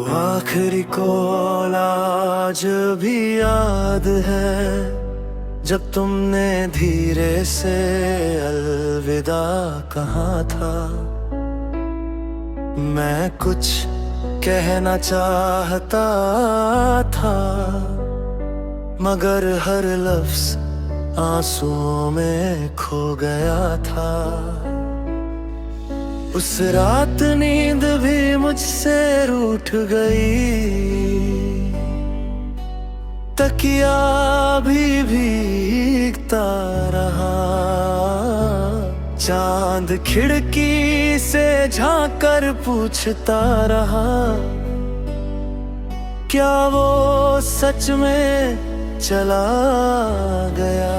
आखिरी कॉल आज भी याद है, जब तुमने धीरे से अलविदा कहा था। मैं कुछ कहना चाहता था, मगर हर लफ्ज आंसुओं में खो गया था। उस रात नींद भी मुझसे रूठ गई, तकिया भी भीगता रहा। चांद खिड़की से झांक कर पूछता रहा, क्या वो सच में चला गया।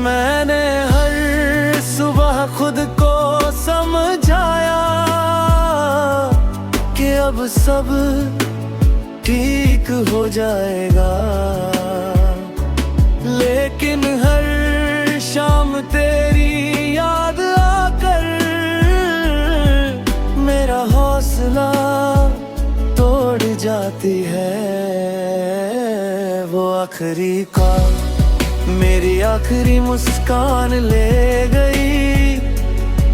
मैंने हर सुबह खुद को समझाया कि अब सब ठीक हो जाएगा, लेकिन हर शाम तेरी याद आकर मेरा हौसला तोड़ जाती है। वो आखिरी कॉल मेरी आखिरी मुस्कान ले गई,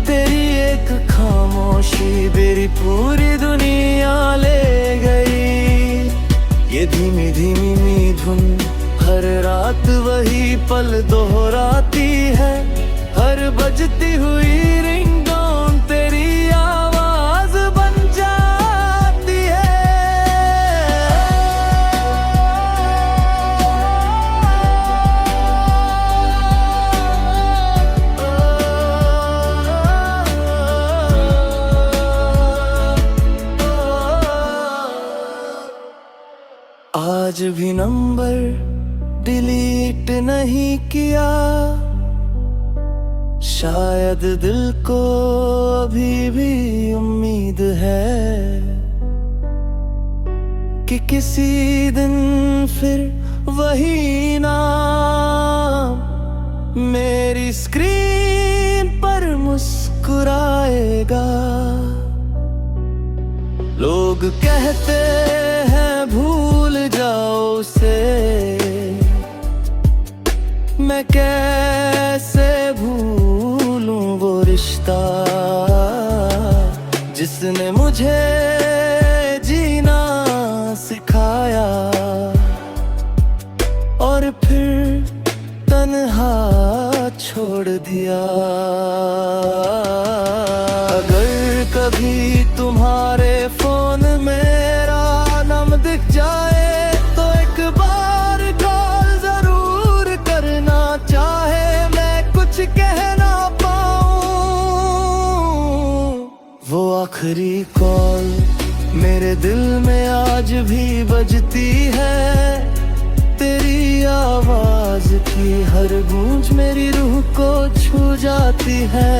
तेरी एक खामोशी मेरी पूरी दुनिया ले गई। ये धीमी धीमी धुन हर रात वही पल दोहराती है, हर बजती हुई रिंगटोन तेरी आवाज बन जाती है। आज भी नंबर डिलीट नहीं किया, शायद दिल को अभी भी उम्मीद है कि किसी दिन फिर वही नाम मेरी स्क्रीन पर मुस्कुराएगा। लोग कहते हैं भूल जाओ उसे, मैं कैसे भूलूं वो रिश्ता जिसने मुझे जीना सिखाया और फिर तन्हा छोड़ दिया। अगर कभी तुम्हारे फोन मेरा नाम दिख जाए तो एक बार कॉल जरूर करना, चाहे मैं कुछ कह ना पाऊं। वो आखिरी कॉल मेरे दिल में आज भी बजती है, तेरी आवाज की हर गूंज मेरी रूह को छू जाती है।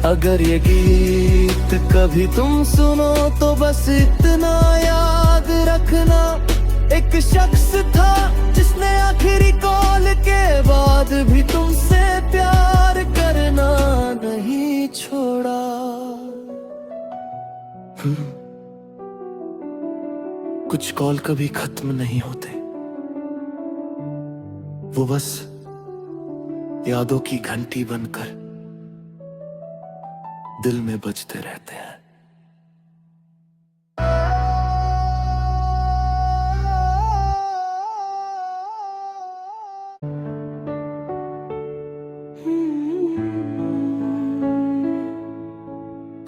अगर ये गीत कभी तुम सुनो तो बस इतना याद रखना, एक शख्स था जिसने आखिरी कॉल के बाद भी तुमसे प्यार करना नहीं छोड़ा। कुछ कॉल कभी खत्म नहीं होते, वो बस यादों की घंटी बनकर दिल में बजते रहते हैं।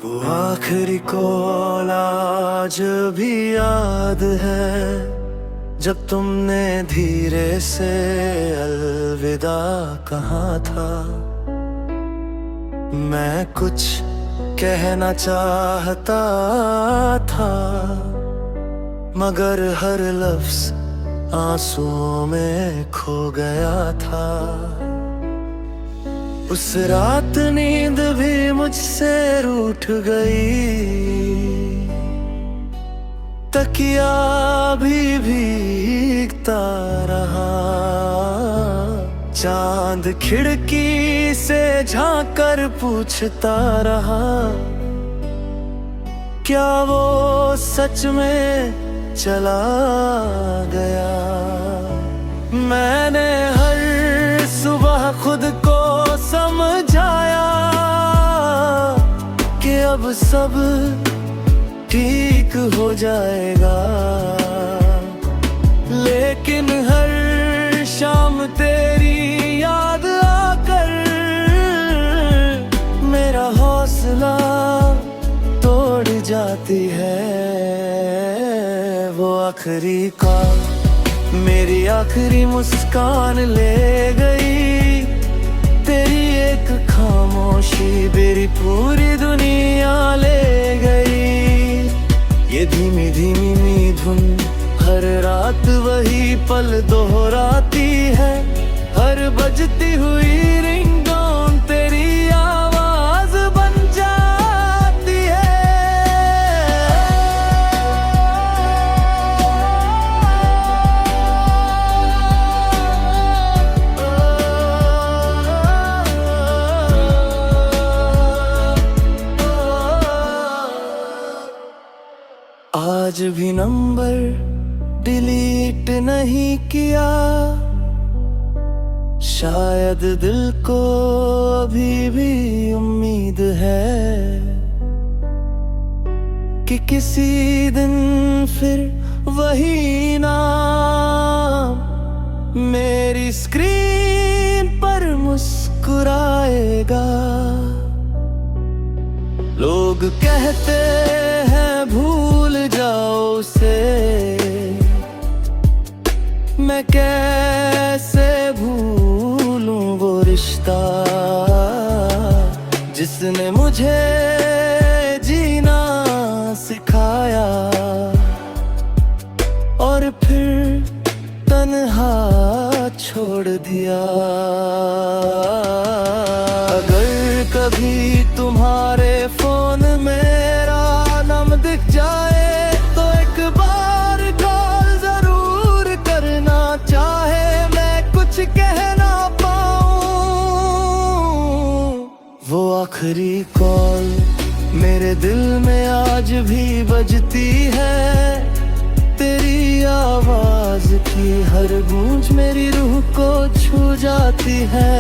वो आखिरी कॉल आज भी याद है, जब तुमने धीरे से अलविदा कहा था। मैं कुछ कहना चाहता था, मगर हर लफ्ज आंसुओं में खो गया था। उस रात नींद भी मुझसे रूठ गई, तकिया भी भीगता रहा। चांद खिड़की से झांक कर पूछता रहा, क्या वो सच में चला गया। मैंने हर सुबह खुद को समझाया कि अब सब ठीक हो जाएगा, लेकिन हर शाम तेरी याद आकर मेरा हौसला तोड़ जाती है। वो आखिरी कॉल मेरी आखिरी मुस्कान ले गई, तेरी एक खामोशी मेरी पूरी दुनिया ले गई। ये धीमी धीमी धुन हर रात वही पल दोहराती है, हर बजती हुई रिंगटोन तेरी आवाज बन जाती है। आज भी नंबर डिलीट नहीं किया, शायद दिल को अभी भी उम्मीद है कि किसी दिन फिर वही नाम मेरी स्क्रीन पर मुस्कुराएगा। लोग कहते हैं भूल जाओ उसे, मैं कैसे भूलूं वो रिश्ता जिसने मुझे जीना सिखाया और फिर तन्हा छोड़ दिया। अगर कभी तुम्हारे फोन मेरा नाम दिख जाए तो एक बार कॉल जरूर करना, चाहे मैं कुछ कह ना पाऊं। वो आखिरी कॉल मेरे दिल में आज भी बजती है, तेरी आवाज की हर गूंज मेरी रूह को छू जाती है।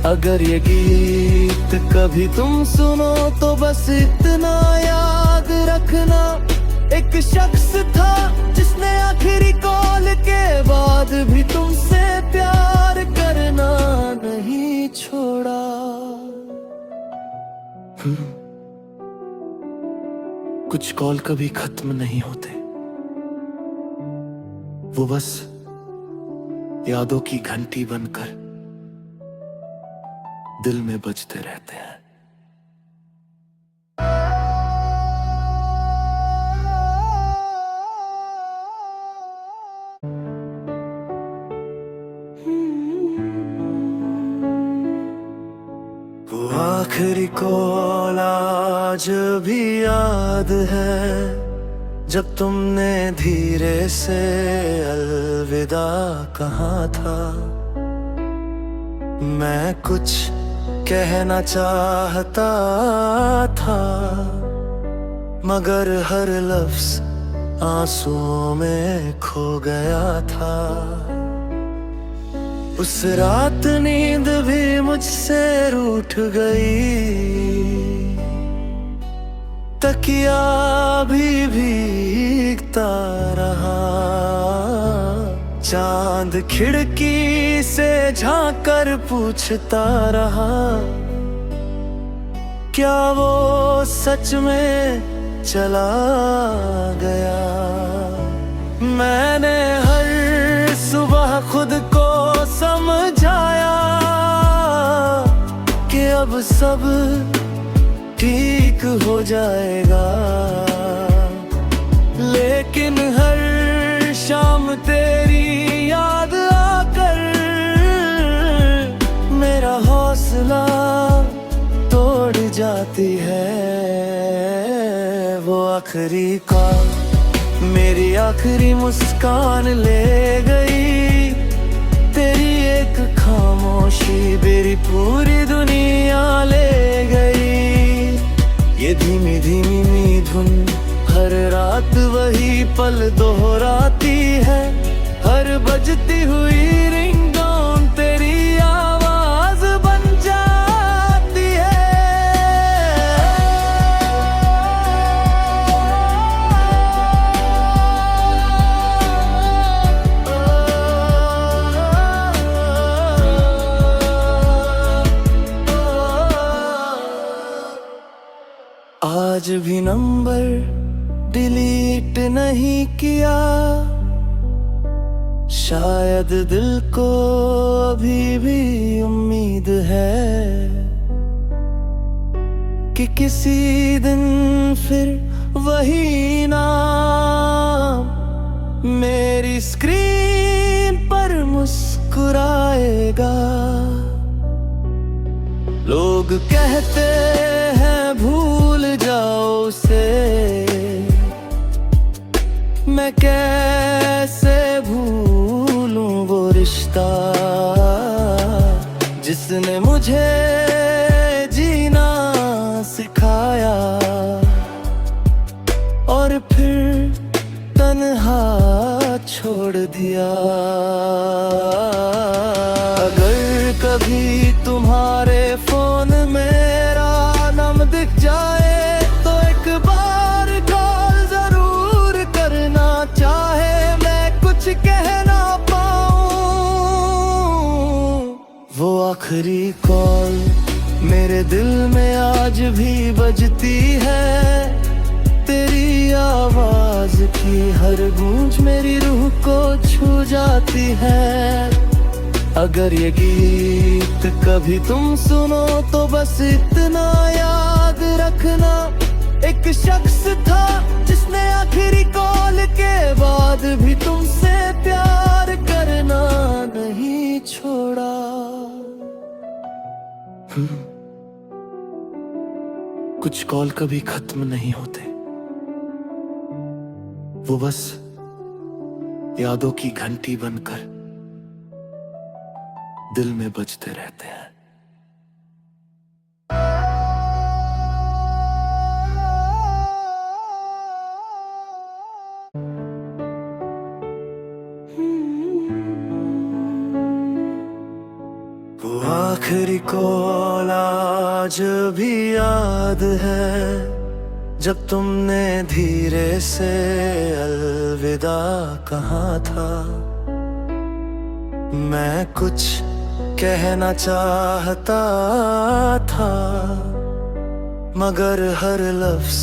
अगर ये गीत कभी तुम सुनो तो बस इतना याद रखना, एक शख्स था जिसने आखिरी कॉल के बाद भी तुमसे प्यार करना नहीं छोड़ा। कुछ कॉल कभी खत्म नहीं होते, वो बस यादों की घंटी बनकर दिल में बजते रहते हैं। वो आखिरी कॉल आज भी याद है, जब तुमने धीरे से अलविदा कहा था। मैं कुछ कहना चाहता था मगर हर लफ्ज आंसुओं में खो गया था। उस रात नींद भी मुझसे रूठ गई, तकिया भी भीगता रहा। चांद खिड़की से झांक कर पूछता रहा, क्या वो सच में चला गया। मैंने हर सुबह खुद को समझाया कि अब सब ठीक हो जाएगा, लेकिन हर शाम तेरी याद आकर मेरा हौसला तोड़ जाती है। वो आखिरी कॉल मेरी आखिरी मुस्कान ले गई, तेरी एक खामोशी मेरी पूरी दुनिया ले गई। ये धीमी धीमी बजती हुई रिंगटोन तेरी आवाज बन जाती आज भी नंबर डिलीट नहीं किया, शायद दिल को अभी भी उम्मीद है कि किसी दिन फिर वही नाम मेरी स्क्रीन पर मुस्कुराएगा। लोग कहते हैं भूल जाओ उसे, मैं कैसे भूलूं वो रिश्ता जिसने मुझे जीना सिखाया और फिर तन्हा छोड़ दिया। अगर कभी तुम्हारे फोन मेरा नाम दिख जाए तो एक बार कॉल जरूर करना, चाहे मैं कुछ कह ना पाऊं। वो आखिरी कॉल मेरे दिल में आज भी बजती है, तेरी आवाज की हर गूंज मेरी रूह को छू जाती है। अगर ये गीत कभी तुम सुनो तो बस इतना याद रखना, एक शख्स था जिसने आखिरी कॉल के बाद भी तुमसे प्यार करना नहीं छोड़ा। कुछ कॉल कभी खत्म नहीं होते, वो बस यादों की घंटी बनकर दिल में बजते रहते हैं। वो आखिरी कॉल आज भी याद है, जब तुमने धीरे से अलविदा कहा था। मैं कुछ कहना चाहता था मगर हर लफ्ज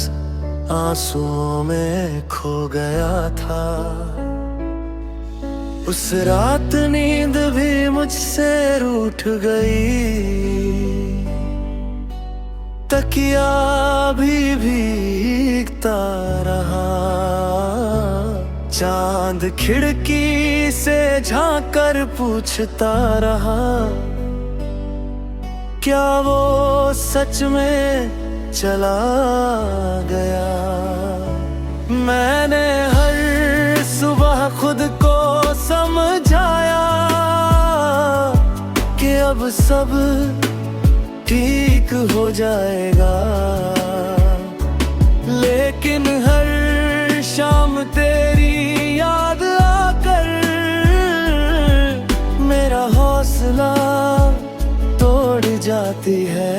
आंसुओं में खो गया था। उस रात नींद भी मुझसे रूठ गई, तकिया भी भीगता रहा। चांद खिड़की से झांक कर पूछता रहा, क्या वो सच में चला गया। मैंने हर सुबह खुद को समझाया कि अब सब ठीक हो जाएगा, लेकिन हर शाम तेरी याद आकर मेरा हौसला तोड़ जाती है।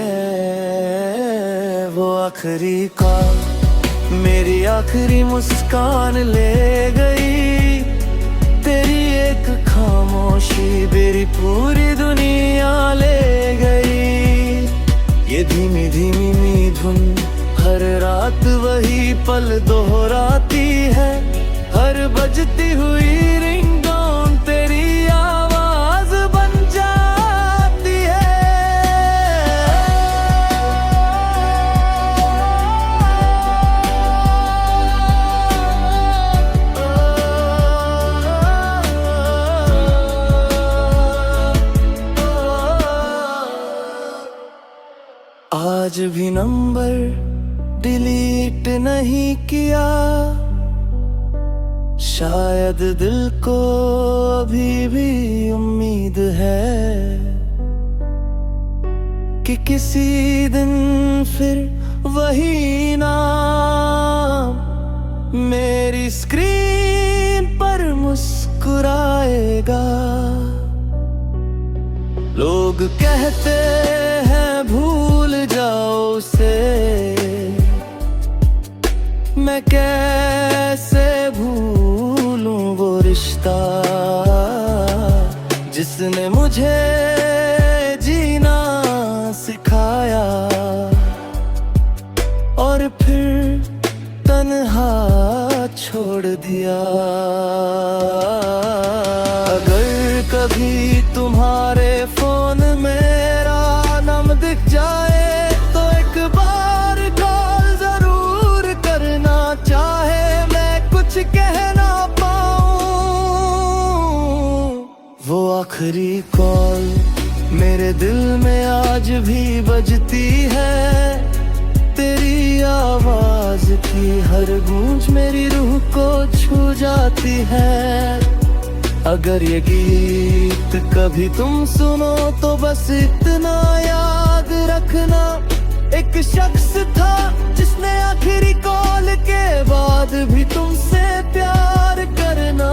वो आखिरी कॉल मेरी आखिरी मुस्कान ले गई, तेरी एक खामोशी मेरी पूरी दुनिया ले गई। ये धीमी धीमी धुन हर रात वही पल दोहराती है, हर बजती हुई रिंगटोन तेरी आवाज बन जाती है। आज भी नंबर डिलीट नहीं किया, शायद दिल को अभी भी उम्मीद है कि किसी दिन फिर वही नाम मेरी स्क्रीन पर मुस्कुराएगा। जाएगा। लोग कहते हैं भूल जाओ उसे, मैं कैसे भूलूं वो रिश्ता जिसने मुझे जीना सिखाया और फिर तन्हा छोड़ दिया। अगर कभी तुम्हारे फोन मेरा नाम दिख जाए तो एक बार कॉल जरूर करना, चाहे मैं कुछ कह ना पाऊं। वो आखिरी कॉल मेरे दिल में आज भी बजती है, तेरी आवाज की हर गूंज मेरी रूह को छू जाती है। अगर ये गीत कभी तुम सुनो तो बस इतना याद रखना, एक शख्स था जिसने आखिरी कॉल के बाद भी तुमसे प्यार करना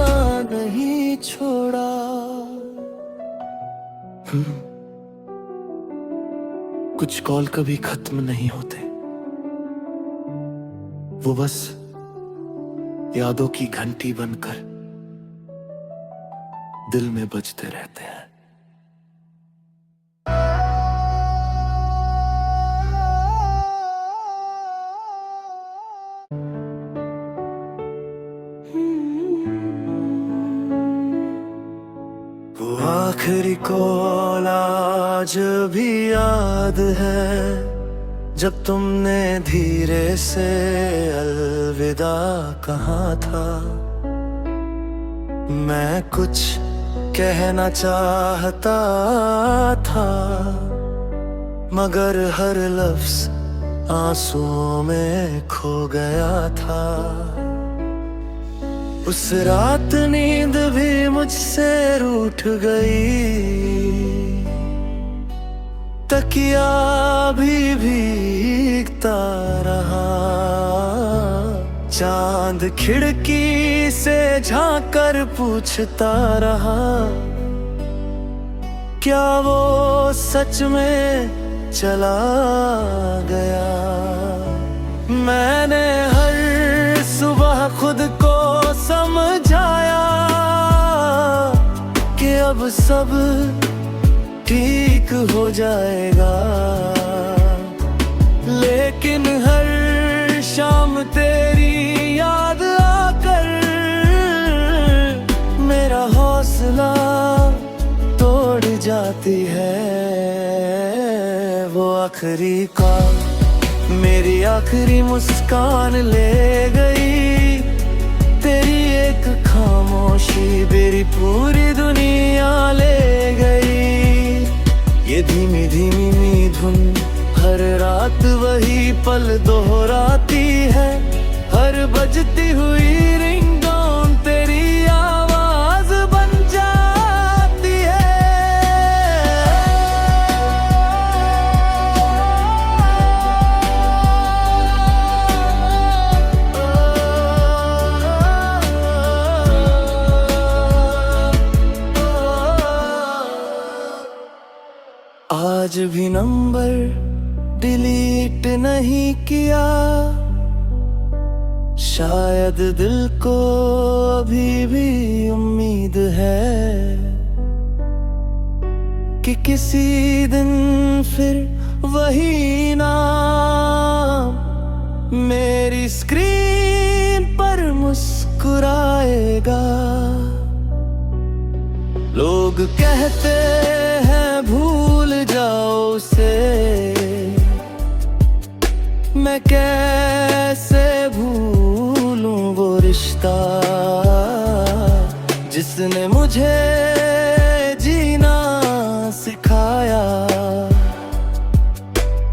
नहीं छोड़ा। कुछ कॉल कभी खत्म नहीं होते, वो बस यादों की घंटी बनकर दिल में बजते रहते हैं। वो आखिरी कॉल आज भी याद है, जब तुमने धीरे से अलविदा कहा था। मैं कुछ कहना चाहता था मगर हर लफ्ज आंसुओं में खो गया था। उस रात नींद भी मुझसे रूठ गई, तकिया भी भीगता रहा। चांद खिड़की से झांक कर पूछता रहा, क्या वो सच में चला गया। मैंने हर सुबह खुद को समझाया कि अब सब ठीक हो जाएगा, लेकिन हर शाम तेरी याद आकर मेरा हौसला तोड़ जाती है। वो आखिरी कॉल मेरी आखिरी मुस्कान ले गई, तेरी एक खामोशी मेरी पूरी दुनिया ले गई। ये धीमी धीमी धुन हर रात वही पल दोहराती है, हर बजती हुई रिंगटोन तेरी आवाज बन जाती है। आज भी नंबर डिलीट नहीं किया, शायद दिल को अभी भी उम्मीद है कि किसी दिन फिर वही नाम मेरी स्क्रीन पर मुस्कुराएगा। लोग कहते हैं भूल जाओ उसे, मैं कैसे भूलूं वो रिश्ता जिसने मुझे जीना सिखाया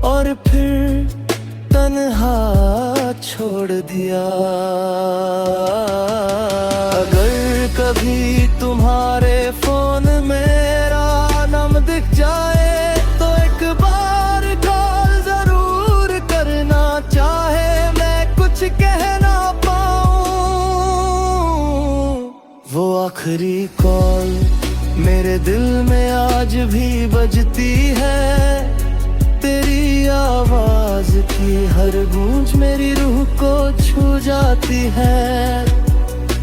और फिर तन्हा छोड़ दिया। अगर कभी तुम्हारे फोन मेरा नाम दिख जाए तो एक बार कॉल जरूर करना, चाहे मैं कुछ कह ना पाऊं। वो आखिरी कॉल दिल में आज भी बजती है तेरी आवाज की हर गूंज मेरी रूह को छू जाती है।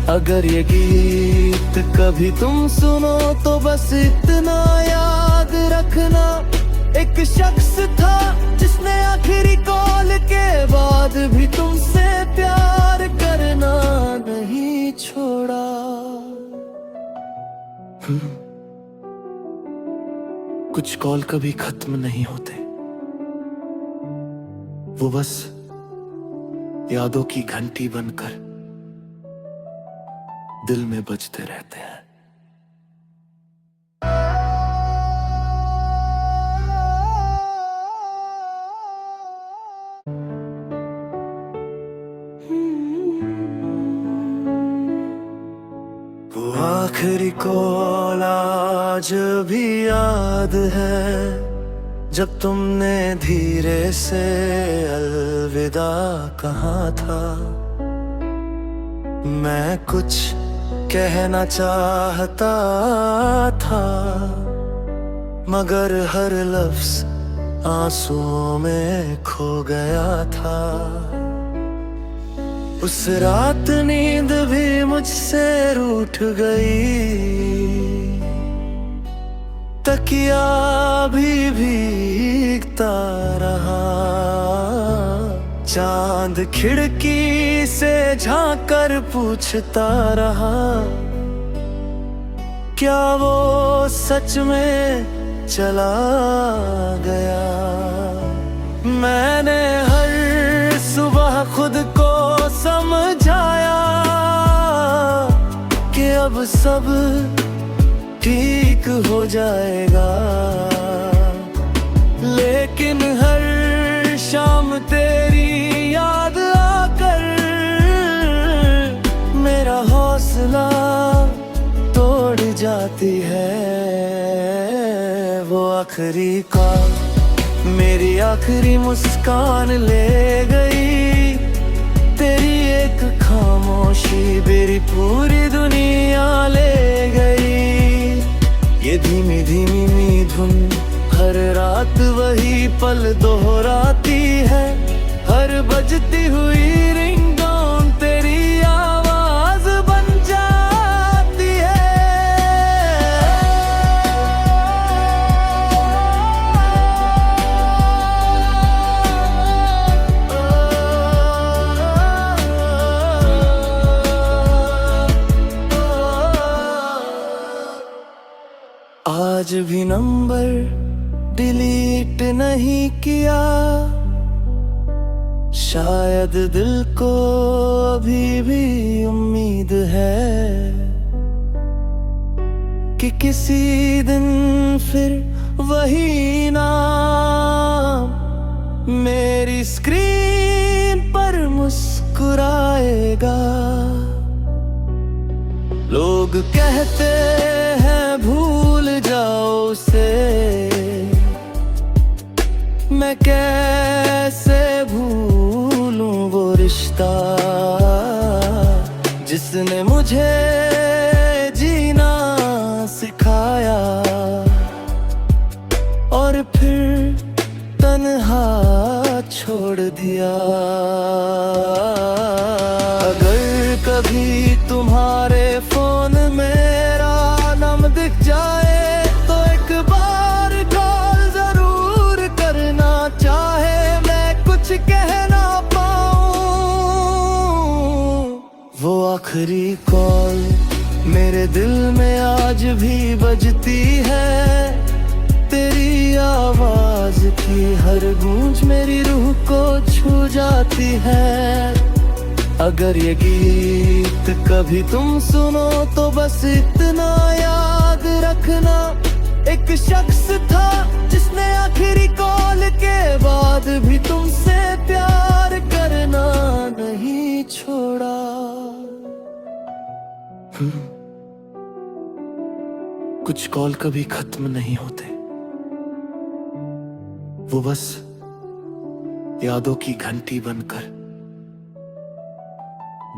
अगर ये गीत कभी तुम सुनो तो बस इतना याद रखना, एक शख्स था जिसने आखिरी कॉल के बाद भी तुमसे प्यार करना नहीं छोड़ा। कुछ कॉल कभी खत्म नहीं होते, वो बस यादों की घंटी बनकर दिल में बजते रहते हैं। वो आखिरी कॉल आज भी याद है, जब तुमने धीरे से अलविदा कहा था। मैं कुछ कहना चाहता था मगर हर लफ्ज आंसुओं में खो गया था। उस रात नींद भी मुझसे रूठ गई, तकिया भी भीगता रहा। चांद खिड़की से झांक कर पूछता रहा, क्या वो सच में चला गया। मैंने हर सुबह खुद को समझाया कि अब सब ठीक हो जाएगा, लेकिन हर शाम तेरी याद आकर मेरा हौसला तोड़ जाती है। वो आखिरी कॉल मेरी आखिरी मुस्कान ले गई, तेरी एक खामोशी मेरी पूरी दुनिया ले गई। ये धीमी धीमी धुन हर रात वही पल दोहराती है, हर बजती हुई रिंगटोन तेरी आवाज बन जाती है। आज भी नंबर डिलीट नहीं किया, शायद दिल को अभी भी उम्मीद है कि किसी दिन फिर वही नाम मेरी स्क्रीन पर मुस्कुराएगा। लोग कहते हैं भूल जाओ उसे, मैं कैसे भूलूं वो रिश्ता जिसने मुझे जीना सिखाया और फिर तन्हा छोड़ दिया। अगर कभी तुम्हारे फोन मेरा नाम दिख जाए तो एक बार कॉल जरूर करना, चाहे मैं कुछ कह ना पाऊं। वो आखिरी कॉल मेरे दिल में आज भी बजती है तेरी आवाज की हर गूंज मेरी रूह को छू जाती है। अगर ये गीत कभी तुम सुनो तो बस इतना याद रखना, एक शख्स था जिसने आखिरी कॉल के बाद भी तुमसे प्यार करना नहीं छोड़ा। कुछ कॉल कभी खत्म नहीं होते, वो बस यादों की घंटी बनकर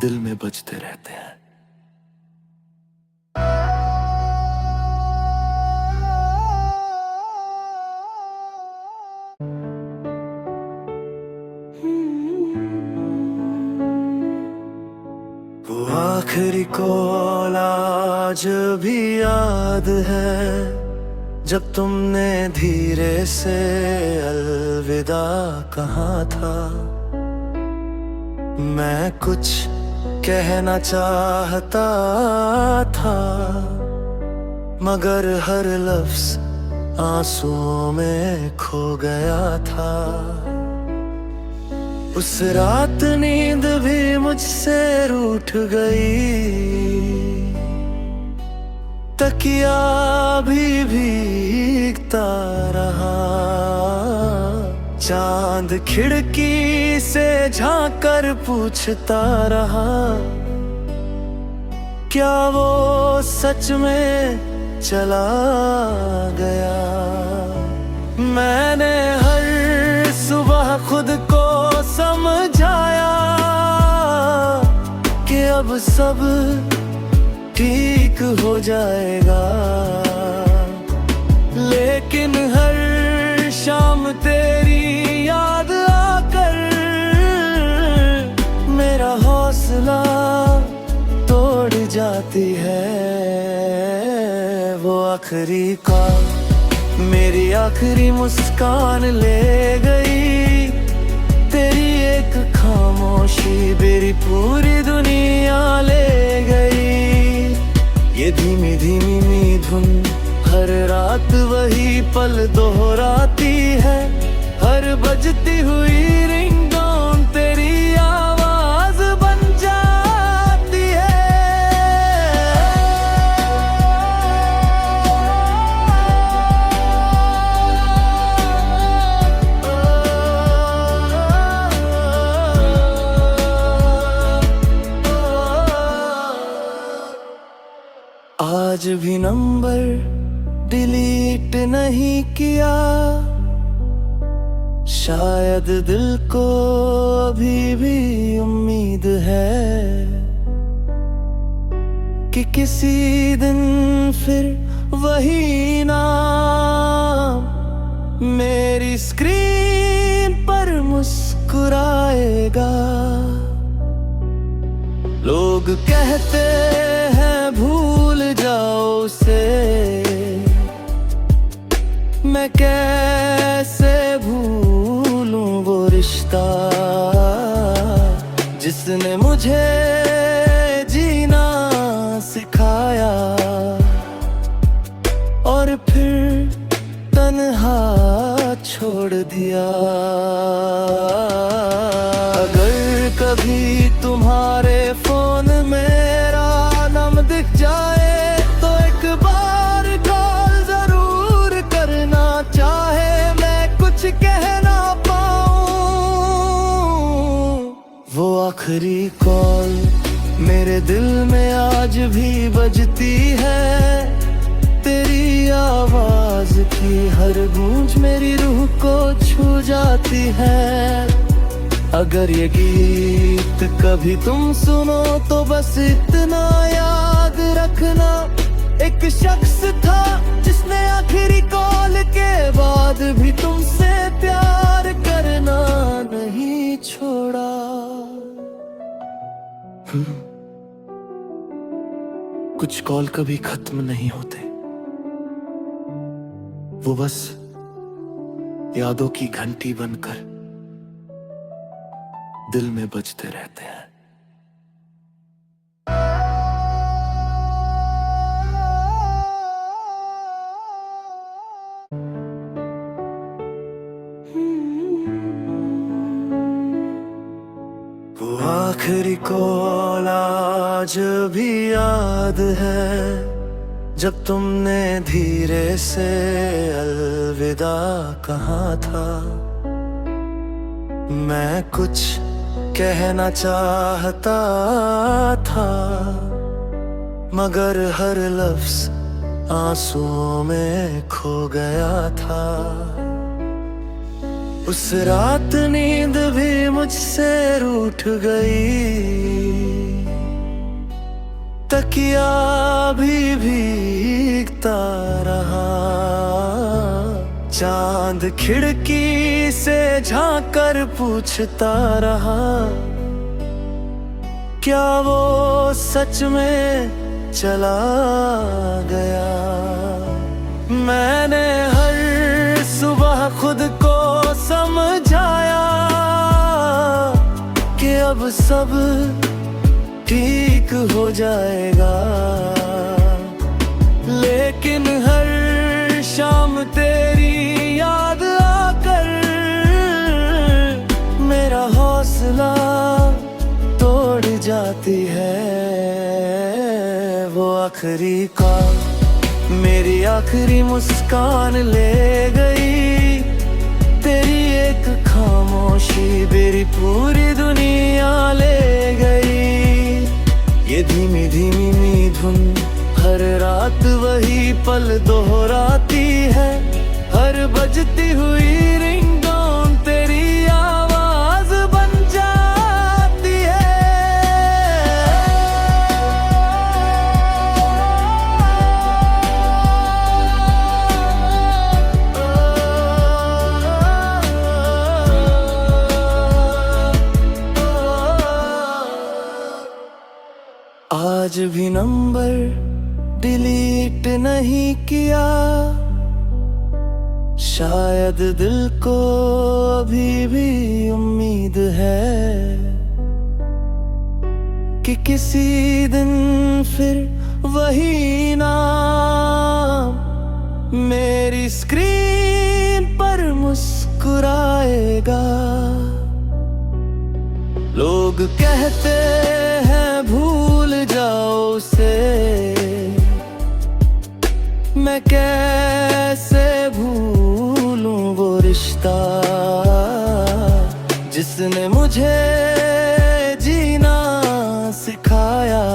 दिल में बजते रहते हैं। आखिरी कॉल आज भी याद है, जब तुमने धीरे से अलविदा कहा था। मैं कुछ कहना चाहता था, मगर हर लफ्ज आंसुओं में खो गया था। उस रात नींद भी मुझसे रूठ गई, तकिया भी भीगता रहा। चांद खिड़की से झांक कर पूछता रहा, क्या वो सच में चला गया। मैंने हर सुबह खुद को समझाया कि अब सब ठीक हो जाएगा, लेकिन हर शाम तेरी याद आकर मेरा हौसला तोड़ जाती है। वो आखिरी कॉल मेरी आखिरी मुस्कान ले गई, तेरी एक खामोशी मेरी पूरी दुनिया ले गई। ये धीमी धीमी धुन हर रात वही पल दोहराती है, हर बजती हुई रिंगटोन तेरी आवाज बन जाती है। आज भी नंबर डिलीट नहीं किया, शायद दिल को अभी भी उम्मीद है कि किसी दिन फिर वही नाम मेरी स्क्रीन पर मुस्कुराएगा। लोग कहते हैं भूल जाओ उसे, मैं कैसे भूलूं वो रिश्ता जिसने मुझे जीना सिखाया और फिर तन्हा छोड़ दिया। अगर कभी तुम्हारे फोन मेरा नाम दिख जाए तो एक बार कॉल जरूर करना, चाहे मैं कुछ कह ना पाऊं। वो आखिरी कॉल मेरे दिल में आज भी बजती है, तेरी आवाज की हर गूंज मेरी रूह को छू जाती है। अगर ये गीत कभी तुम सुनो तो बस इतना याद रखना, एक शख्स था जिसने आखिरी कॉल के बाद भी तुमसे प्यार करना नहीं छोड़ा। कुछ कॉल कभी खत्म नहीं होते, वो बस यादों की घंटी बनकर दिल में बजते रहते हैं। वो आखिरी कॉल आज भी याद है, जब तुमने धीरे से अलविदा कहा था। मैं कुछ कहना चाहता था, मगर हर लफ्ज आंसुओं में खो गया था। उस रात नींद भी मुझसे रूठ गई, तकिया भी भीगता रहा। चांद खिड़की से झांक कर पूछता रहा, क्या वो सच में चला गया। मैंने हर सुबह खुद को समझाया कि अब सब ठीक हो जाएगा, लेकिन हर शाम तेरी याद आकर मेरा हौसला तोड़ जाती है। वो आखिरी कॉल मेरी आखिरी मुस्कान ले गई, तेरी एक खामोशी मेरी पूरी दुनिया ले गई। ये धीमी धीमी धुन हर रात वही पल दोहराती है, हर बजती हुई रिंगटोन तेरी आवाज बन जाती है। आज भी नंबर डिलीट नहीं किया, शायद दिल को अभी भी उम्मीद है कि किसी दिन फिर वही नाम मेरी स्क्रीन पर मुस्कुराएगा। लोग कहते हैं भूल जाओ उसे, मैं कैसे भूलूं वो रिश्ता जिसने मुझे जीना सिखाया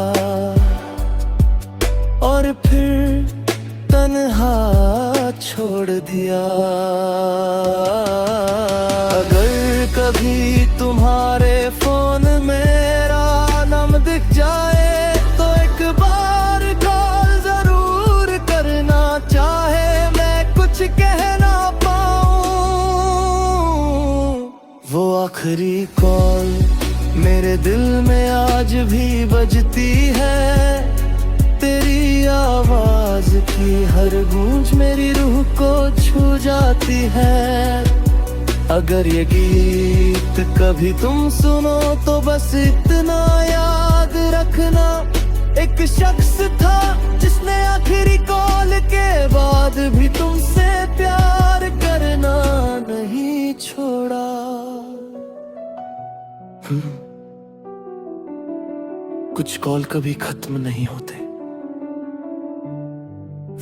और फिर तन्हा छोड़ दिया। अगर कभी तुम्हारे फोन मेरा नाम दिख जाए तो एक बार कॉल जरूर करना, चाहे मैं कुछ कह ना पाऊं। वो आखिरी कॉल मेरे दिल में आज भी बजती है, तेरी आवाज की हर गूंज मेरी रूह को छू जाती है। अगर ये गीत कभी तुम सुनो तो बस इतना याद रखना, एक शख्स था जिसने आखिरी कॉल के बाद भी तुमसे प्यार करना नहीं छोड़ा। कुछ कॉल कभी खत्म नहीं होते,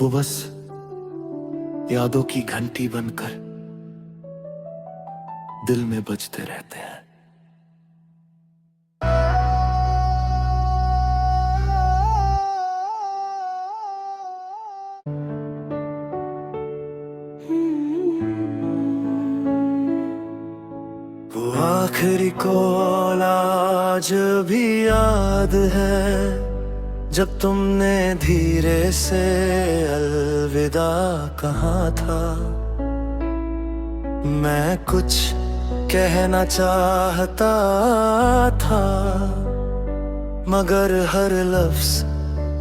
वो बस यादों की घंटी बनकर दिल में बजते रहते हैं। वो आखिरी कॉल आज भी याद है, जब तुमने धीरे से अलविदा कहा था। मैं कुछ कहना चाहता था मगर हर लफ्ज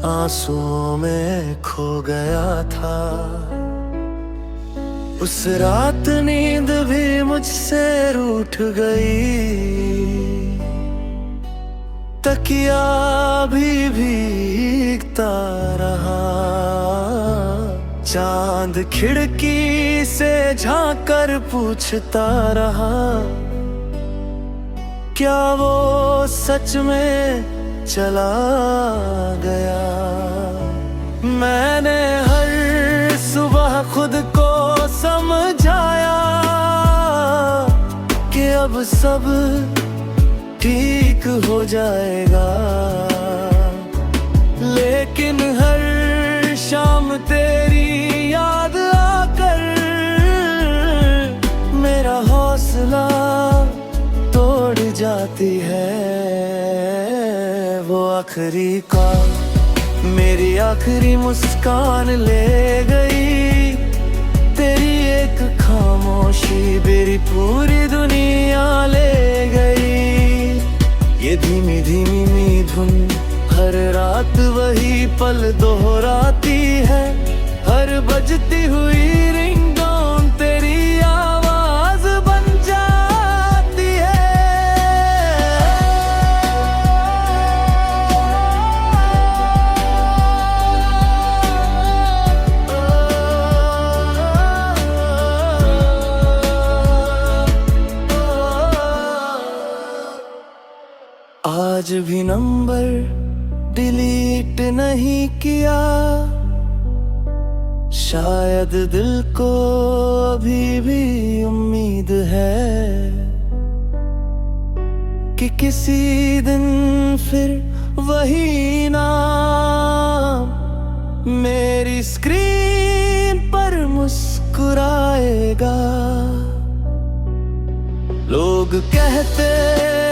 आंसुओं में खो गया था। उस रात नींद भी मुझसे रूठ गई, तकिया भी भीगता रहा। चांद खिड़की से झांकर पूछता रहा, क्या वो सच में चला गया। मैंने हर सुबह खुद को समझाया कि अब सब ठीक हो जाएगा, लेकिन हर शाम तेरी याद आकर मेरा हौसला तोड़ जाती है। वो आखिरी कॉल मेरी आखिरी मुस्कान ले गई, तेरी एक खामोशी मेरी पूरी दुनिया ले गई। ये धीमी धीमी धुन हर रात वही पल दोहराती है। हर बजती हुई रिंगटोन तेरी आवाज बन जाती है। आज भी नंबर डिलीट नहीं किया, शायद दिल को अभी भी उम्मीद है कि किसी दिन फिर वही नाम मेरी स्क्रीन पर मुस्कुराएगा। लोग कहते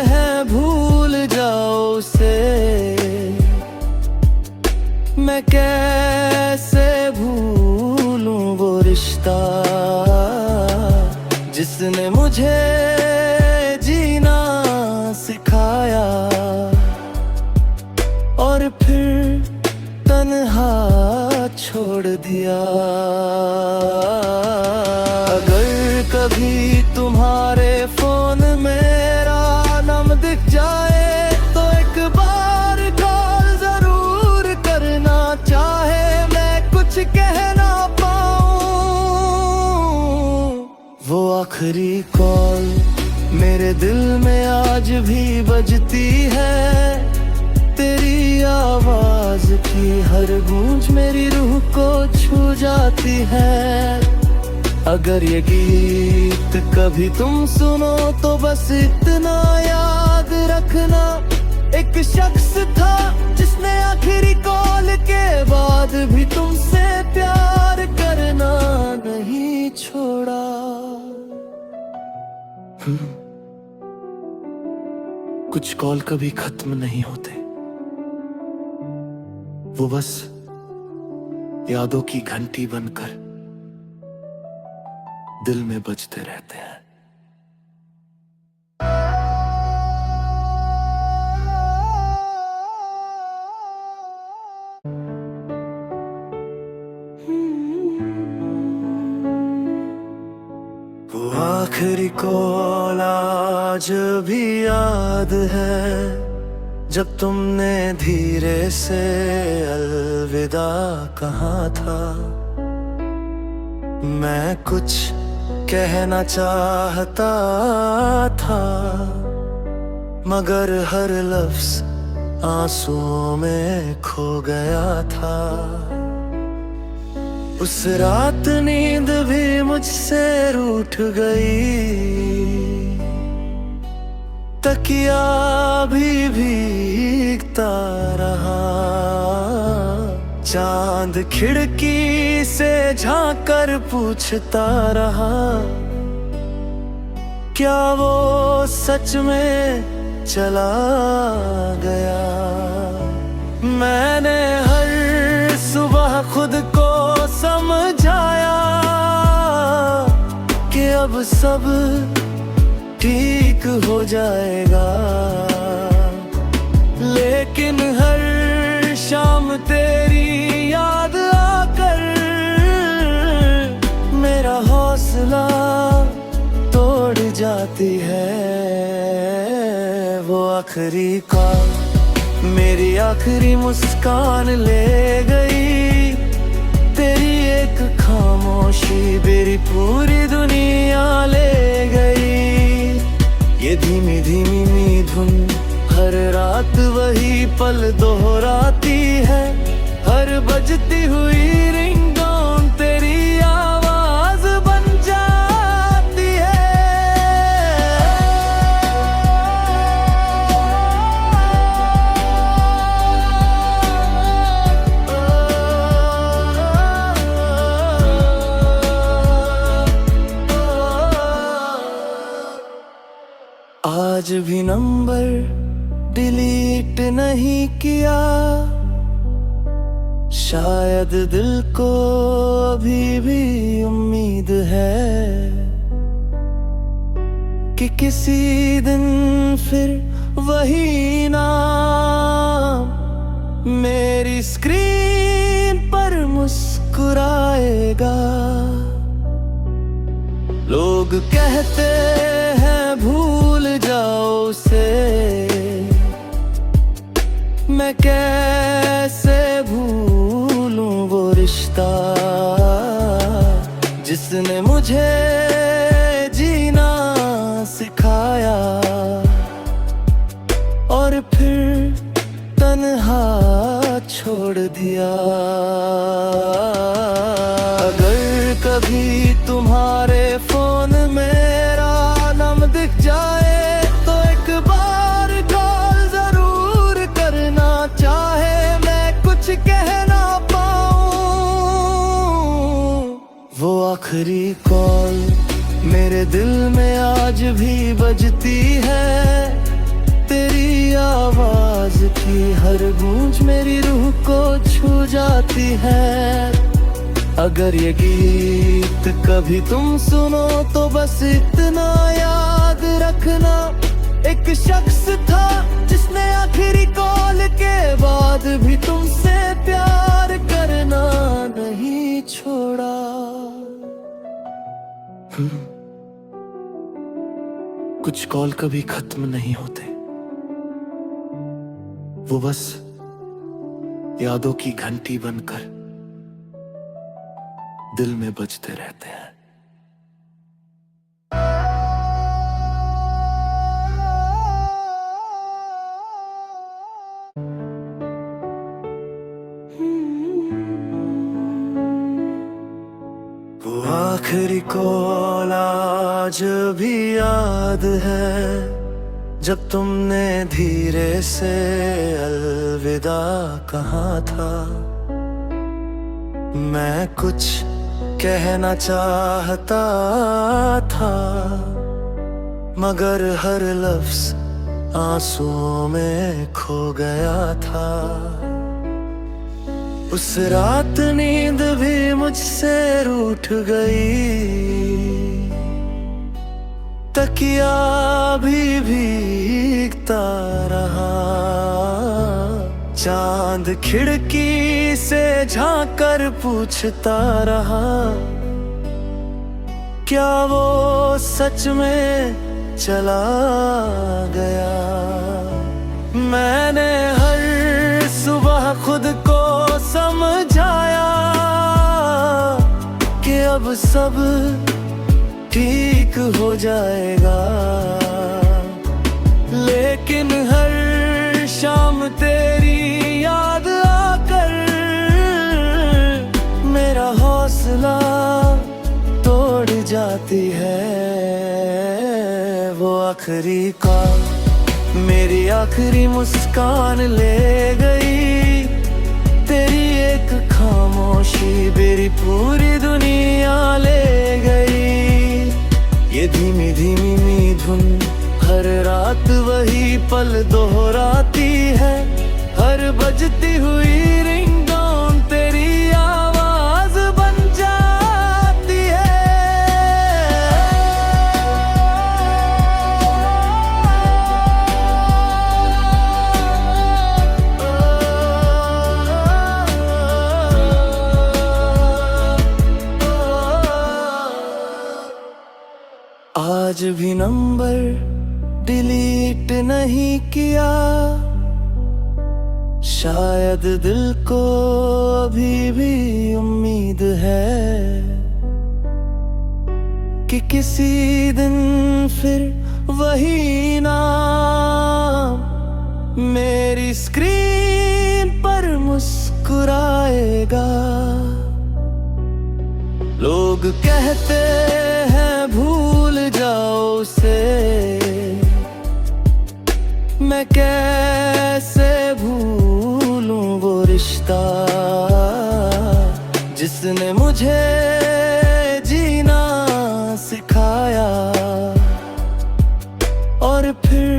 हैं भूल जाओ उसे, मैं कैसे भूलूं वो रिश्ता जिसने मुझे जीना सिखाया और फिर तन्हा छोड़ दिया। अगर कभी तुम्हारे फोन मेरा नाम दिख जाए तो एक बार कॉल जरूर करना, चाहे मैं कुछ कह ना पाऊं। वो आखिरी कॉल मेरे दिल में आज भी बजती है, तेरी आवाज की हर गूंज मेरी रूह को छू जाती है। अगर ये गीत कभी तुम सुनो तो बस इतना याद रखना, एक शख्स था जिसने आखिरी कॉल के बाद भी तुमसे प्यार करना नहीं छोड़ा। कुछ कॉल कभी खत्म नहीं होते, वो बस यादों की घंटी बनकर दिल में बजते रहते हैं। वो आखिरी कॉल आज भी याद है, जब तुमने धीरे से अलविदा कहा था। मैं कुछ कहना चाहता था मगर हर लफ्ज आंसुओं में खो गया था। उस रात नींद भी मुझसे रूठ गई, तकिया भी भीगता रहा। चांद खिड़की से झांक कर पूछता रहा, क्या वो सच में चला गया। मैंने हर सुबह खुद को समझाया कि अब सब ठीक हो जाएगा, लेकिन हर शाम तेरी याद आकर मेरा हौसला तोड़ जाती है। वो आखिरी कॉल मेरी आखिरी मुस्कान ले गई, तेरी एक खामोशी मेरी पूरी दुनिया ले गई। ये धीमी धीमी धुन हर रात वही पल दोहराती है। हर बजती हुई रिंगटोन तेरी आवाज बन जाती है। आज भी नंबर डिलीट नहीं किया, शायद दिल को अभी भी उम्मीद है कि किसी दिन फिर वही नाम मेरी स्क्रीन पर मुस्कुराएगा। लोग कहते हैं भूल जाओ उसे, मैं कैसे भूलूं वो रिश्ता जिसने मुझे जीना सिखाया और फिर तन्हा छोड़ दिया। अगर कभी तुम्हारे फोन मेरा नाम दिख जाए तो एक बार कॉल जरूर करना, चाहे मैं कुछ कह ना पाऊं। वो आखिरी कॉल मेरे दिल में आज भी बजती है, तेरी आवाज की हर गूंज मेरी रूह को छू जाती है। अगर ये गीत कभी तुम सुनो तो बस इतना याद रखना, एक शख्स था जिसने आखिरी कॉल के बाद भी तुमसे प्यार करना नहीं छोड़ा। कुछ कॉल कभी खत्म नहीं होते, वो बस यादों की घंटी बनकर दिल में बजते रहते हैं। वो आखिरी कॉल आज भी याद है, जब तुमने धीरे से अलविदा कहा था। मैं कुछ कहना चाहता था मगर हर लफ्ज आंसुओं में खो गया था। उस रात नींद भी मुझसे रूठ गई, तकिया भी भीगता रहा। चांद खिड़की से झांक कर पूछता रहा, क्या वो सच में चला गया। मैंने हर सुबह खुद को समझाया कि अब सब ठीक हो जाएगा, लेकिन हर शाम तेरी याद आकर मेरा हौसला तोड़ जाती है। वो आखिरी कॉल मेरी आखिरी मुस्कान ले गई, तेरी एक खामोशी मेरी पूरी दुनिया ले गई। ये धीमी धीमी धुन हर रात वही पल दोहराती है, हर बजती हुई रिंगटोन तेरी आवाज बन जाती है। आज भी नंबर डिलीट नहीं किया, शायद दिल को अभी भी उम्मीद है कि किसी दिन फिर वही नाम मेरी स्क्रीन पर मुस्कुराएगा। लोग कहते हैं भूल जाओ उसे, मैं कैसे भूलूं वो रिश्ता जिसने मुझे जीना सिखाया और फिर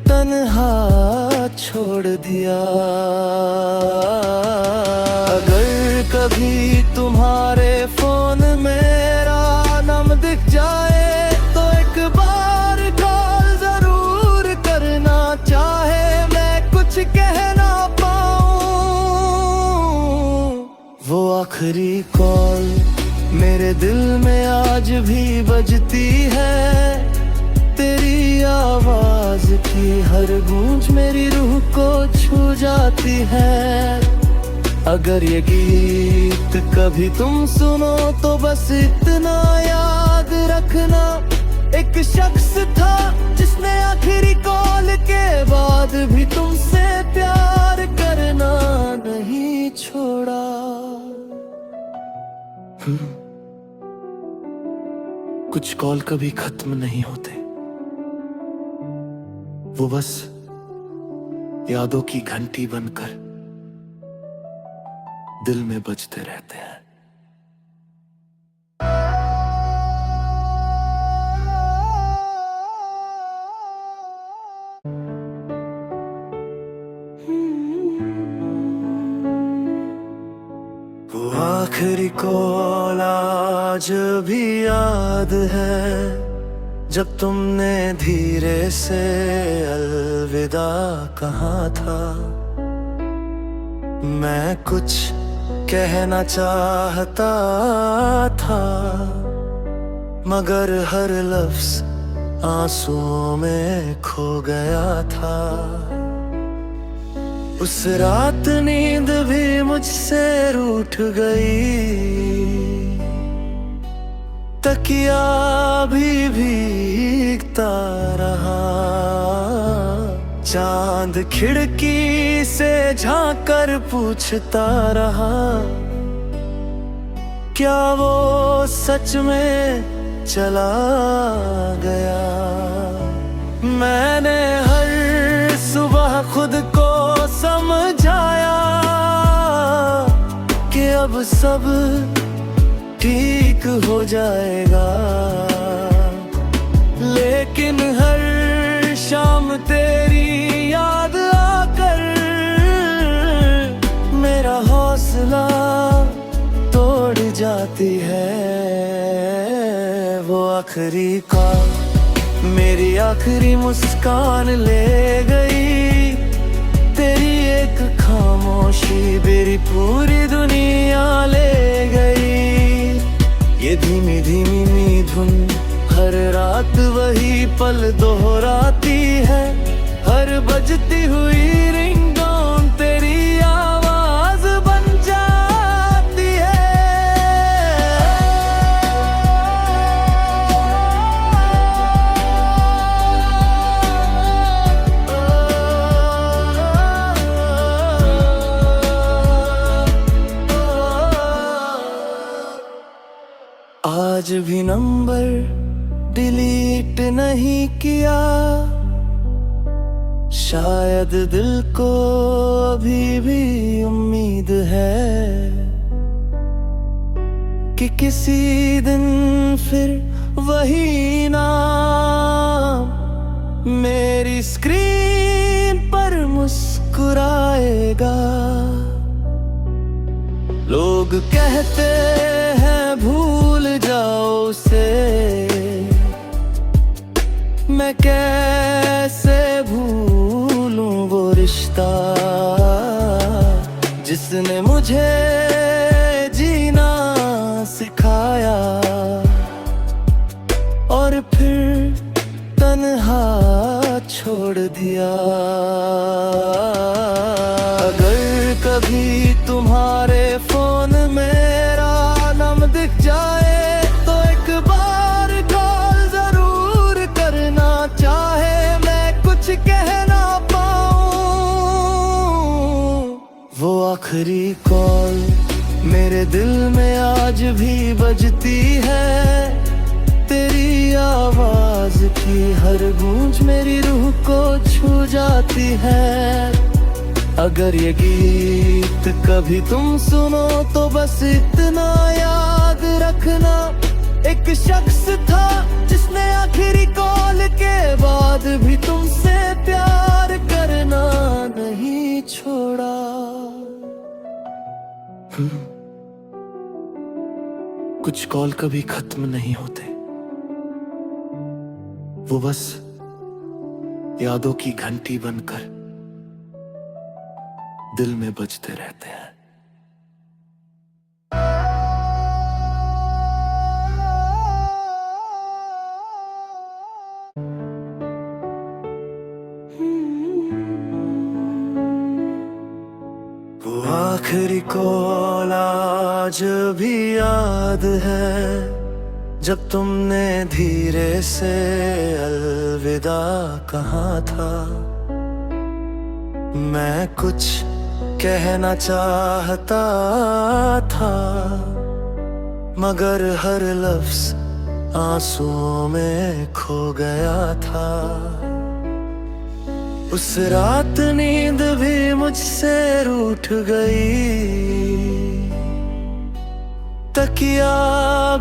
तन्हा छोड़ दिया। अगर कभी तुम्हारे फोन मेरा नाम दिख जाए तो एक बार कॉल जरूर करना, आखिरी कॉल मेरे दिल में आज भी बजती है। तेरी आवाज की हर गूंज मेरी रूह को छू जाती है। अगर ये गीत कभी तुम सुनो तो बस इतना याद रखना, एक शख्स था जिसने आखिरी कॉल के बाद भी तुमसे प्यार करना नहीं छोड़ा। कुछ कॉल कभी खत्म नहीं होते, वो बस यादों की घंटी बनकर दिल में बजते रहते हैं। वो आखिरी कॉल आज भी याद है, जब तुमने धीरे से अलविदा कहा था। मैं कुछ कहना चाहता था, मगर हर लफ्ज आंसुओं में खो गया था। उस रात नींद भी मुझसे रूठ गई, तकिया भी भीगता रहा। चांद खिड़की से झांक कर पूछता रहा, क्या वो सच में चला गया। मैंने हर सुबह खुद को समझाया कि अब सब ठीक हो जाएगा, लेकिन हर शाम तेरी याद आकर मेरा हौसला तोड़ जाती है। वो आखिरी कॉल मेरी आखिरी मुस्कान ले गई, तेरी एक खामोशी मेरी पूरी दुनिया ले गई। ये धीमी धीमी धुन हर रात वही पल दोहराती है, हर बजती हुई रिंगटोन तेरी आवाज बन जाती है। आज भी नंबर डिलीट नहीं किया, शायद दिल को अभी भी उम्मीद है कि किसी दिन फिर वही नाम मेरी स्क्रीन पर मुस्कुराएगा। लोग कहते हैं भूल जाओ उसे, मैं कैसे भूलूं वो रिश्ता जिसने मुझे जीना सिखाया और फिर तन्हा छोड़ दिया। अगर कभी तुम्हारे फोन मेरा नाम दिख जाए तो एक बार कॉल जरूर करना, चाहे मैं कुछ कह ना पाऊं। वो आखिरी कॉल मेरे दिल में आज भी बजती है, तेरी आवाज की हर गूंज मेरी रूह को छू जाती है। अगर ये गीत कभी तुम सुनो तो बस इतना याद रखना, एक शख्स था जिसने आखिरी कॉल के बाद भी तुमसे प्यार करना नहीं छोड़ा। कुछ कॉल कभी खत्म नहीं होते, वो बस यादों की घंटी बनकर दिल में बजते रहते हैं। आखिरी कॉल आज भी याद है, जब तुमने धीरे से अलविदा कहा था। मैं कुछ कहना चाहता था, मगर हर लफ्ज आंसुओं में खो गया था। उस रात नींद भी मुझसे रूठ गई, तकिया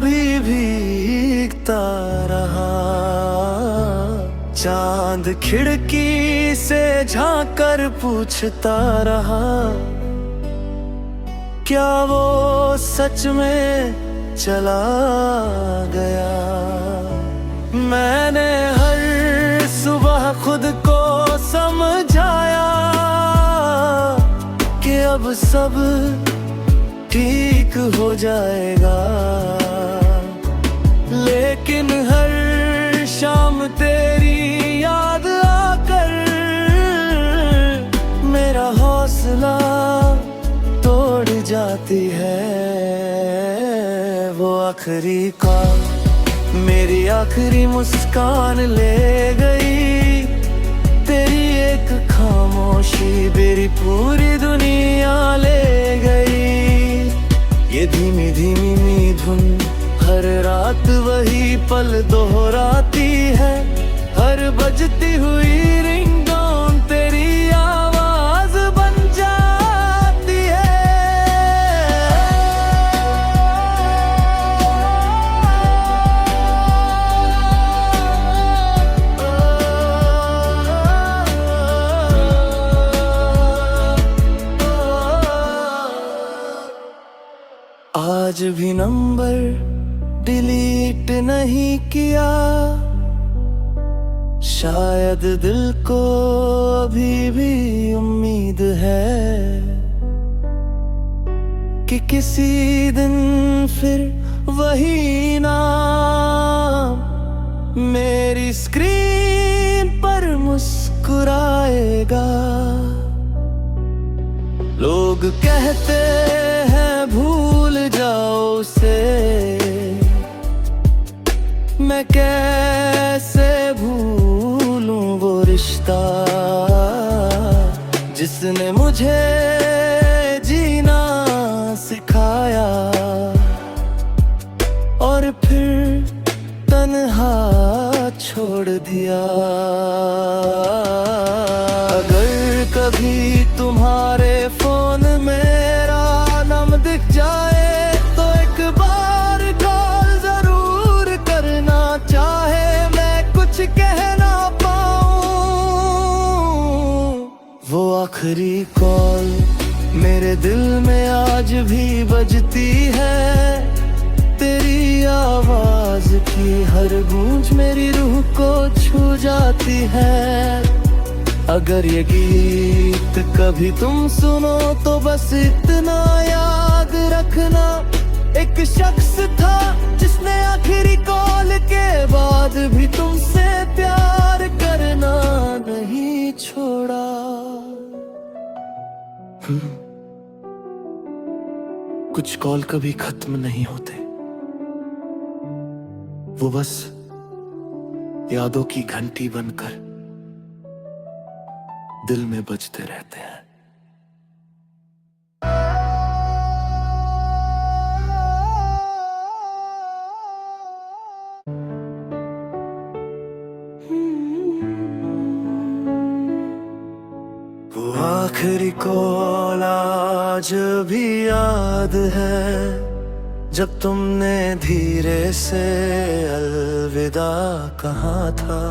भी भीगता रहा। चांद खिड़की से झांक कर पूछता रहा, क्या वो सच में चला गया। मैंने हर सुबह खुद को समझाया कि अब सब ठीक हो जाएगा, लेकिन हर शाम तेरी याद आकर मेरा हौसला तोड़ जाती है। वो आखिरी कॉल मेरी आखिरी मुस्कान ले गई, तेरी एक खामोशी मेरी पूरी दुनिया ले गई। ये धीमी धीमी धुन हर रात वही पल दोहराती है, हर बजती हुई रिंगटोन तेरी आवाज बन जाती है। आज भी नंबर डिलीट नहीं किया, शायद दिल को अभी भी उम्मीद है कि किसी दिन फिर वही नाम मेरी स्क्रीन पर मुस्कुराएगा। लोग कहते हैं भूल जाओ उसे, मैं कैसे भूलूं वो रिश्ता जिसने मुझे जीना सिखाया और फिर तन्हा छोड़ दिया। अगर कभी तुम्हारे फोन मेरा नाम दिख जाए तो एक बार कॉल जरूर करना, चाहे मैं कुछ कह ना पाऊं। वो आखिरी कॉल मेरे दिल में आज भी बजती है, तेरी आवाज की हर गूंज मेरी रूह को छू जाती है। अगर ये गीत कभी तुम सुनो तो बस इतना याद रखना, एक शख्स था जिसने आखिरी कॉल के बाद भी तुमसे प्यार करना नहीं छोड़ा। कुछ कॉल कभी खत्म नहीं होते, वो बस यादों की घंटी बनकर दिल में बजते रहते हैं। वो आखिरी कॉल आज भी याद है, जब तुमने धीरे से अलविदा कहा था।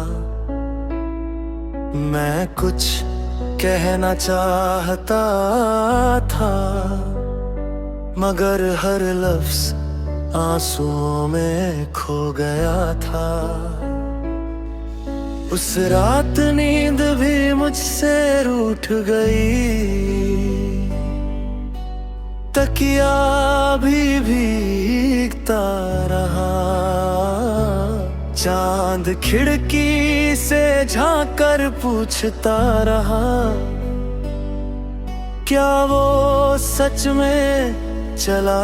मैं कुछ कहना चाहता था, मगर हर लफ्ज आंसुओं में खो गया था। उस रात नींद भी मुझसे रूठ गई, तकिया भी भीगता रहा। चांद खिड़की से झांक कर पूछता रहा, क्या वो सच में चला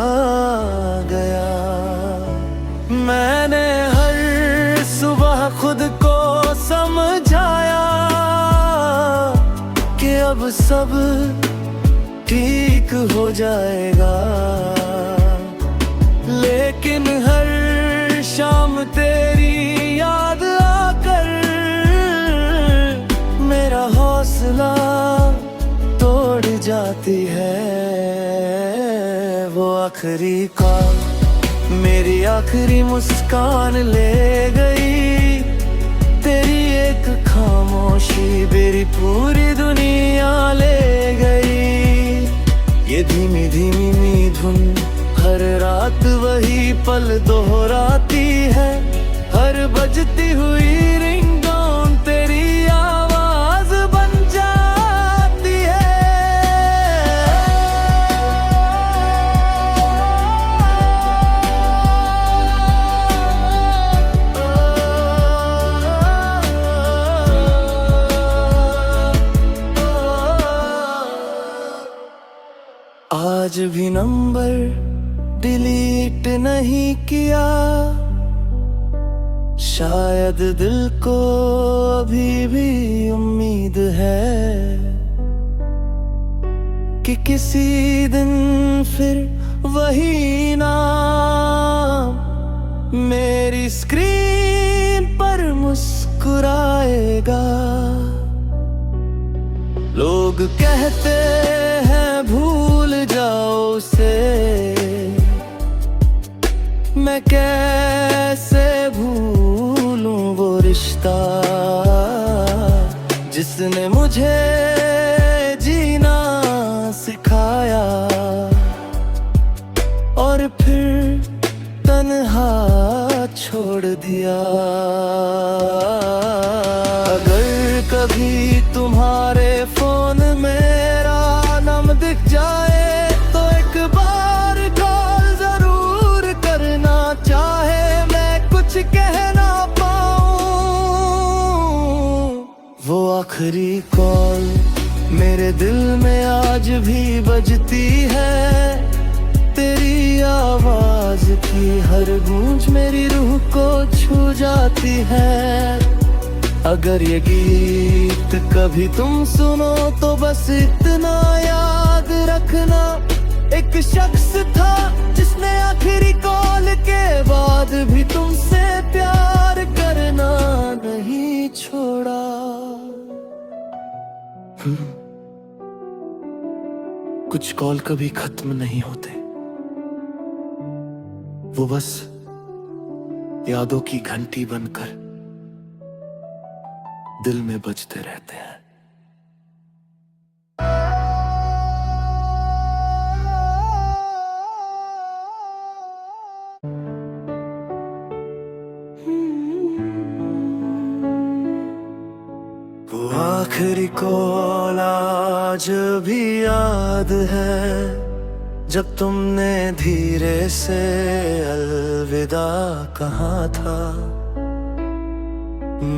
गया? मैंने हर सुबह खुद को समझाया कि अब सब ठीक हो जाएगा, लेकिन हर शाम तेरी याद आकर मेरा हौसला तोड़ जाती है। वो आखिरी कॉल मेरी आखिरी मुस्कान ले गई, तेरी एक खामोशी मेरी पूरी दुनिया ले गई। ये धीमी धीमी धुन हर रात वही पल दोहराती है, हर बजती हुई रिंगटोन तेरी आवाज बन जाती है। आज भी नंबर डिलीट नहीं किया, शायद दिल को अभी भी उम्मीद है कि किसी दिन फिर वही नाम मेरी स्क्रीन पर मुस्कुराएगा। लोग कहते हैं भूल जाओ उसे, मैं कैसे भूलूं वो रिश्ता जिसने मुझे जीना सिखाया और फिर तन्हा छोड़ दिया। अगर कभी तुम्हारे फोन मेरा नाम दिख जाए तो एक बार कॉल जरूर करना, चाहे मैं कुछ कह ना पाऊं। वो आखिरी कॉल मेरे दिल में आज भी बजती है, तेरी आवाज की हर गूंज मेरी रूह को छू जाती है। अगर ये गीत कभी तुम सुनो तो बस इतना याद रखना, एक शख्स था जिसने आखिरी कॉल के बाद भी तुमसे प्यार करना नहीं छोड़ा। कुछ कॉल कभी खत्म नहीं होते, वो बस यादों की घंटी बनकर दिल में बजते रहते हैं। वो आखिरी कॉल आज भी याद है, जब तुमने धीरे से अलविदा कहा था।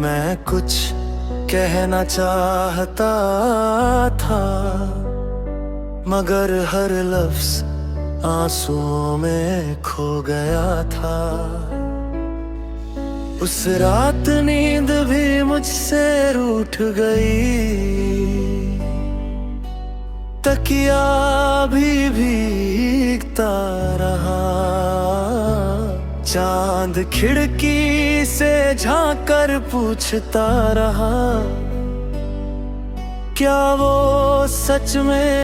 मैं कुछ कहना चाहता था मगर हर लफ्ज आंसुओं में खो गया था। उस रात नींद भी मुझसे रूठ गई, तकिया भी भीगता रहा। चांद खिड़की से झांक कर पूछता रहा, क्या वो सच में